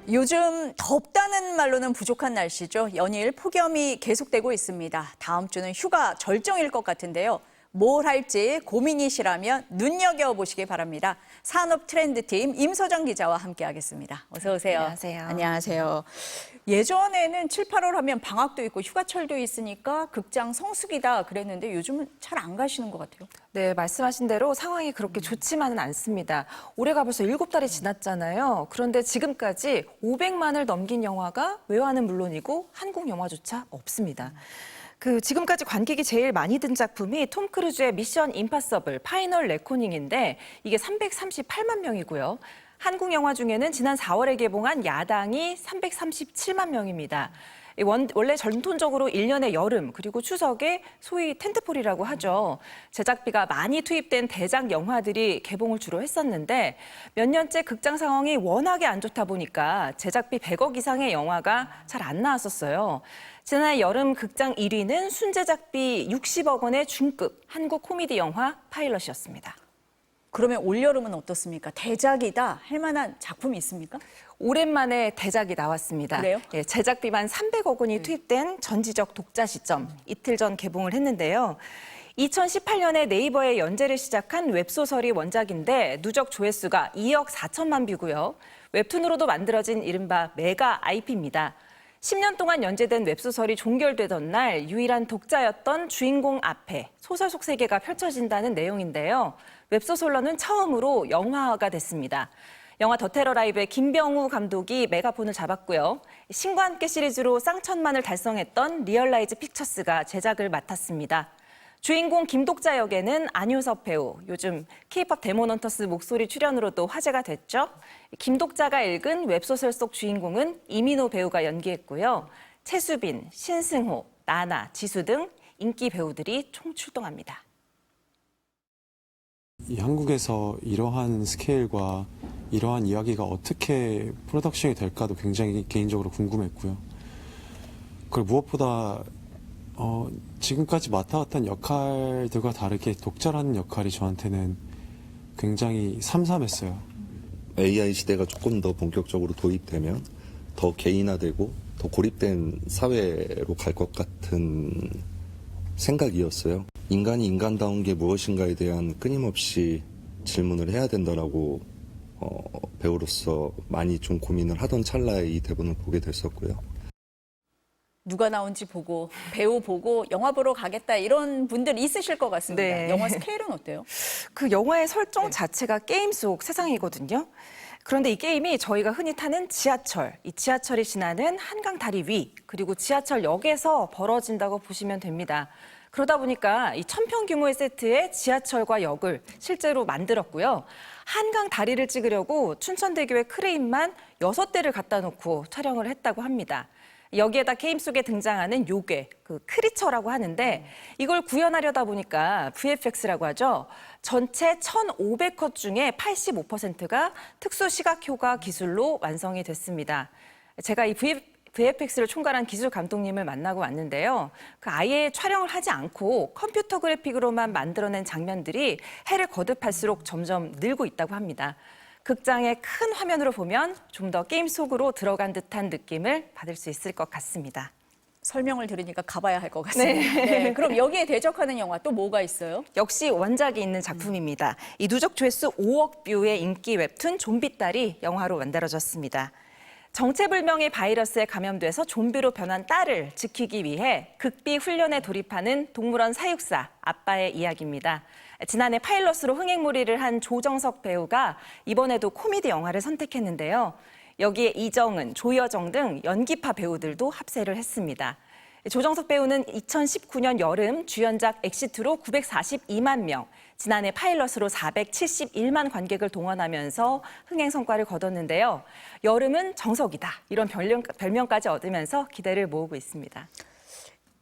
요즘 덥다는 말로는 부족한 날씨죠. 연일 폭염이 계속되고 있습니다. 다음 주는 휴가 절정일 것 같은데요. 뭘 할지 고민이시라면 눈여겨보시기 바랍니다. 산업 트렌드팀 임소정 기자와 함께하겠습니다. 어서 오세요. 안녕하세요. 안녕하세요. 예전에는 7, 8월 하면 방학도 있고 휴가철도 있으니까 극장 성수기다 그랬는데 요즘은 잘 안 가시는 것 같아요. 네, 말씀하신 대로 상황이 그렇게 좋지만은 않습니다. 올해가 벌써 7달이 지났잖아요. 그런데 지금까지 500만을 넘긴 영화가 외화는 물론이고 한국 영화조차 없습니다. 지금까지 관객이 제일 많이 든 작품이 톰 크루즈의 미션 임파서블 파이널 레코닝인데 이게 338만 명이고요. 한국 영화 중에는 지난 4월에 개봉한 야당이 337만 명입니다. 원래 전통적으로 1년의 여름 그리고 추석에 소위 텐트폴이라고 하죠. 제작비가 많이 투입된 대작 영화들이 개봉을 주로 했었는데 몇 년째 극장 상황이 워낙에 안 좋다 보니까 제작비 100억 이상의 영화가 잘 안 나왔었어요. 지난해 여름 극장 1위는 순제작비 60억 원의 중급 한국 코미디 영화 파일럿이었습니다. 그러면 올여름은 어떻습니까? 대작이다 할 만한 작품이 있습니까? 오랜만에 대작이 나왔습니다. 그래요? 예, 제작비만 300억 원이 투입된 전지적 독자 시점, 이틀 전 개봉을 했는데요. 2018년에 네이버에 연재를 시작한 웹소설이 원작인데 누적 조회수가 2억 4천만 뷰고요. 웹툰으로도 만들어진 이른바 메가 IP입니다. 10년 동안 연재된 웹소설이 종결되던 날 유일한 독자였던 주인공 앞에 소설 속 세계가 펼쳐진다는 내용인데요. 웹소설로는 처음으로 영화화가 됐습니다. 영화 더 테러 라이브의 김병우 감독이 메가폰을 잡았고요. 신과 함께 시리즈로 쌍천만을 달성했던 리얼라이즈 픽처스가 제작을 맡았습니다. 주인공 김독자 역에는 안효섭 배우, 요즘 K-팝 데몬헌터스 목소리 출연으로도 화제가 됐죠. 김독자가 읽은 웹소설 속 주인공은 이민호 배우가 연기했고요. 최수빈, 신승호, 나나, 지수 등 인기 배우들이 총출동합니다. 한국에서 이러한 스케일과 이러한 이야기가 어떻게 프로덕션이 될까도 굉장히 개인적으로 궁금했고요. 그리고 무엇보다 지금까지 맡아왔던 역할들과 다르게 독자라는 역할이 저한테는 굉장히 삼삼했어요. AI 시대가 조금 더 본격적으로 도입되면 더 개인화되고 더 고립된 사회로 갈 것 같은 생각이었어요. 인간이 인간다운 게 무엇인가에 대한 끊임없이 질문을 해야 된다라고 배우로서 많이 좀 고민을 하던 찰나에 이 대본을 보게 됐었고요. 누가 나온지 보고 배우 보고 영화 보러 가겠다 이런 분들 있으실 것 같습니다. 네. 영화 스케일은 어때요? 그 영화의 설정 자체가 게임 속 세상이거든요. 그런데 이 게임이 저희가 흔히 타는 지하철, 이 지하철이 지나는 한강 다리 위, 그리고 지하철역에서 벌어진다고 보시면 됩니다. 그러다 보니까 이 1000평 규모의 세트에 지하철과 역을 실제로 만들었고요. 한강 다리를 찍으려고 춘천대교에 크레인만 6대를 갖다 놓고 촬영을 했다고 합니다. 여기에다 게임 속에 등장하는 요괴, 크리처라고 하는데 이걸 구현하려다 보니까 VFX라고 하죠. 전체 1,500컷 중에 85%가 특수 시각 효과 기술로 완성이 됐습니다. 제가 이 VFX를 총괄한 기술 감독님을 만나고 왔는데요. 아예 촬영을 하지 않고 컴퓨터 그래픽으로만 만들어낸 장면들이 해를 거듭할수록 점점 늘고 있다고 합니다. 극장의 큰 화면으로 보면 좀 더 게임 속으로 들어간 듯한 느낌을 받을 수 있을 것 같습니다. 설명을 들으니까 가봐야 할 것 같습니다. 네, 그럼 여기에 대적하는 영화 또 뭐가 있어요? 역시 원작이 있는 작품입니다. 이 누적 조회수 5억 뷰의 인기 웹툰 좀비딸이 영화로 만들어졌습니다. 정체불명의 바이러스에 감염돼서 좀비로 변한 딸을 지키기 위해 극비 훈련에 돌입하는 동물원 사육사 아빠의 이야기입니다. 지난해 파일럿으로 흥행몰이를 한 조정석 배우가 이번에도 코미디 영화를 선택했는데요. 여기에 이정은, 조여정 등 연기파 배우들도 합세를 했습니다. 조정석 배우는 2019년 여름 주연작 엑시트로 942만 명, 지난해 파일럿으로 471만 관객을 동원하면서 흥행 성과를 거뒀는데요. 여름은 정석이다, 이런 별명까지 얻으면서 기대를 모으고 있습니다.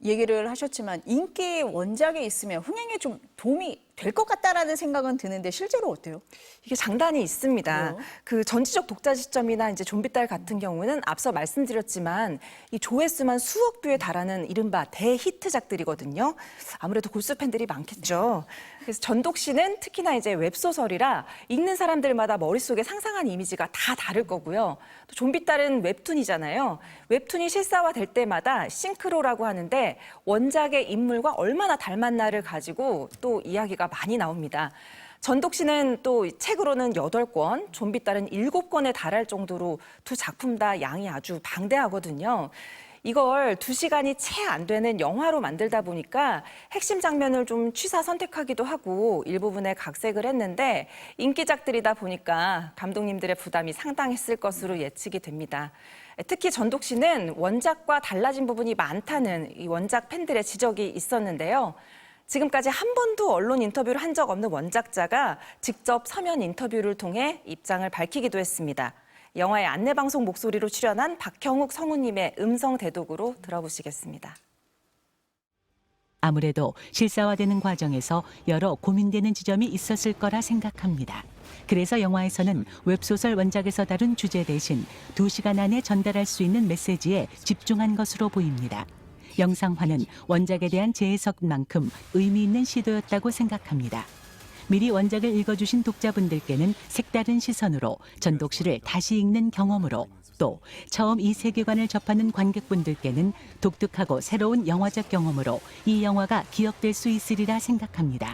얘기를 하셨지만 인기 원작에 있으면 흥행에 좀 도움이 될 것 같다라는 생각은 드는데 실제로 어때요? 이게 장단이 있습니다. 그래요? 그 전지적 독자 시점이나 이제 좀비딸 같은 경우는 앞서 말씀드렸지만 이 조회수만 수억 뷰에 달하는 이른바 대히트작들이거든요. 아무래도 골수 팬들이 많겠죠. 그래서 전독 씨는 특히나 이제 웹소설이라 읽는 사람들마다 머릿속에 상상한 이미지가 다 다를 거고요. 또 좀비딸은 웹툰이잖아요. 웹툰이 실사화될 때마다 싱크로라고 하는데 원작의 인물과 얼마나 닮았나를 가지고 또 이야기가 많이 나옵니다. 전독 씨는 또 책으로는 8권, 좀비딸은 7권에 달할 정도로 두 작품 다 양이 아주 방대하거든요. 이걸 2시간이 채 안 되는 영화로 만들다 보니까 핵심 장면을 좀 취사 선택하기도 하고 일부분에 각색을 했는데 인기작들이다 보니까 감독님들의 부담이 상당했을 것으로 예측이 됩니다. 특히 전독 씨는 원작과 달라진 부분이 많다는 이 원작 팬들의 지적이 있었는데요. 지금까지 한 번도 언론 인터뷰를 한 적 없는 원작자가 직접 서면 인터뷰를 통해 입장을 밝히기도 했습니다. 영화의 안내방송 목소리로 출연한 박형욱 성우님의 음성 대독으로 들어보시겠습니다. 아무래도 실사화되는 과정에서 여러 고민되는 지점이 있었을 거라 생각합니다. 그래서 영화에서는 웹소설 원작에서 다룬 주제 대신 2시간 안에 전달할 수 있는 메시지에 집중한 것으로 보입니다. 영상화는 원작에 대한 재해석만큼 의미 있는 시도였다고 생각합니다. 미리 원작을 읽어주신 독자분들께는 색다른 시선으로 전독 씨를 다시 읽는 경험으로 또 처음 이 세계관을 접하는 관객분들께는 독특하고 새로운 영화적 경험으로 이 영화가 기억될 수 있으리라 생각합니다.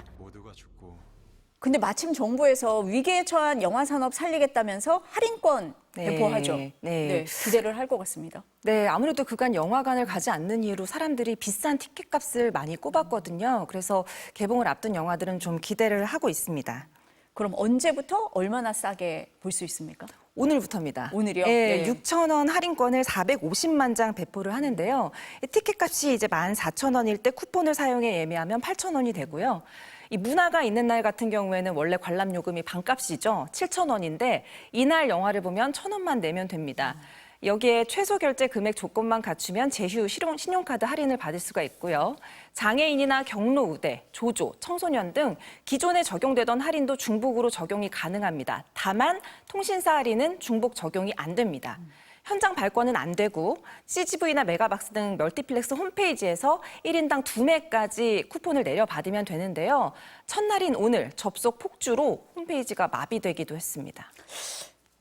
근데 마침 정부에서 위기에 처한 영화 산업 살리겠다면서 할인권 네. 배포하죠. 네. 네, 기대를 할 것 같습니다. 네, 아무래도 그간 영화관을 가지 않는 이유로 사람들이 비싼 티켓값을 많이 꼽았거든요. 그래서 개봉을 앞둔 영화들은 좀 기대를 하고 있습니다. 그럼 언제부터 얼마나 싸게 볼 수 있습니까? 오늘부터입니다. 오늘이요? 네, 네. 6,000원 할인권을 450만 장 배포를 하는데요. 티켓값이 이제 14,000원일 때 쿠폰을 사용해 예매하면 8,000원이 되고요. 이 문화가 있는 날 같은 경우에는 원래 관람 요금이 반값이죠. 7,000원인데 이날 영화를 보면 1,000원만 내면 됩니다. 여기에 최소 결제 금액 조건만 갖추면 제휴 신용카드 할인을 받을 수가 있고요. 장애인이나 경로 우대, 조조, 청소년 등 기존에 적용되던 할인도 중복으로 적용이 가능합니다. 다만 통신사 할인은 중복 적용이 안 됩니다. 현장 발권은 안 되고 CGV나 메가박스 등 멀티플렉스 홈페이지에서 1인당 2매까지 쿠폰을 내려받으면 되는데요. 첫날인 오늘 접속 폭주로 홈페이지가 마비되기도 했습니다.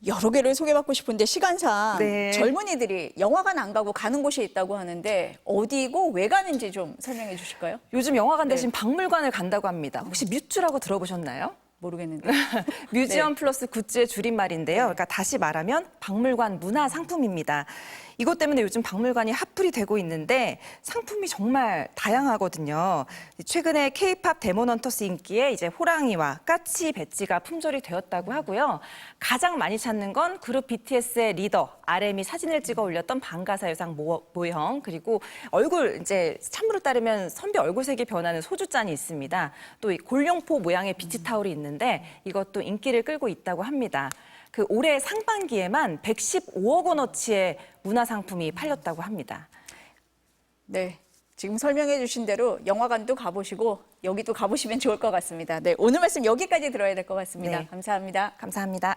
여러 개를 소개받고 싶은데 시간상 네. 젊은이들이 영화관 안 가고 가는 곳이 있다고 하는데 어디고 왜 가는지 좀 설명해 주실까요? 요즘 영화관 대신 네. 박물관을 간다고 합니다. 혹시 뮤즈라고 들어보셨나요? 모르겠는데. 뮤지엄 플러스 굿즈의 줄임말인데요. 그러니까 다시 말하면 박물관 문화 상품입니다. 이것 때문에 요즘 박물관이 핫플이 되고 있는데 상품이 정말 다양하거든요. 최근에 K-팝 데몬헌터스 인기에 이제 호랑이와 까치 배지가 품절이 되었다고 하고요. 가장 많이 찾는 건 그룹 BTS의 리더 RM이 사진을 찍어 올렸던 방가사 여상 모형, 그리고 얼굴 이제 참고로 따르면 선비 얼굴색이 변하는 소주잔이 있습니다. 또 이 골룡포 모양의 비치 타올이 있는데 이것도 인기를 끌고 있다고 합니다. 그 올해 상반기에만 115억 원어치의 문화상품이 팔렸다고 합니다. 네. 지금 설명해 주신 대로 영화관도 가보시고 여기도 가보시면 좋을 것 같습니다. 네. 오늘 말씀 여기까지 들어야 될 것 같습니다. 네. 감사합니다. 감사합니다.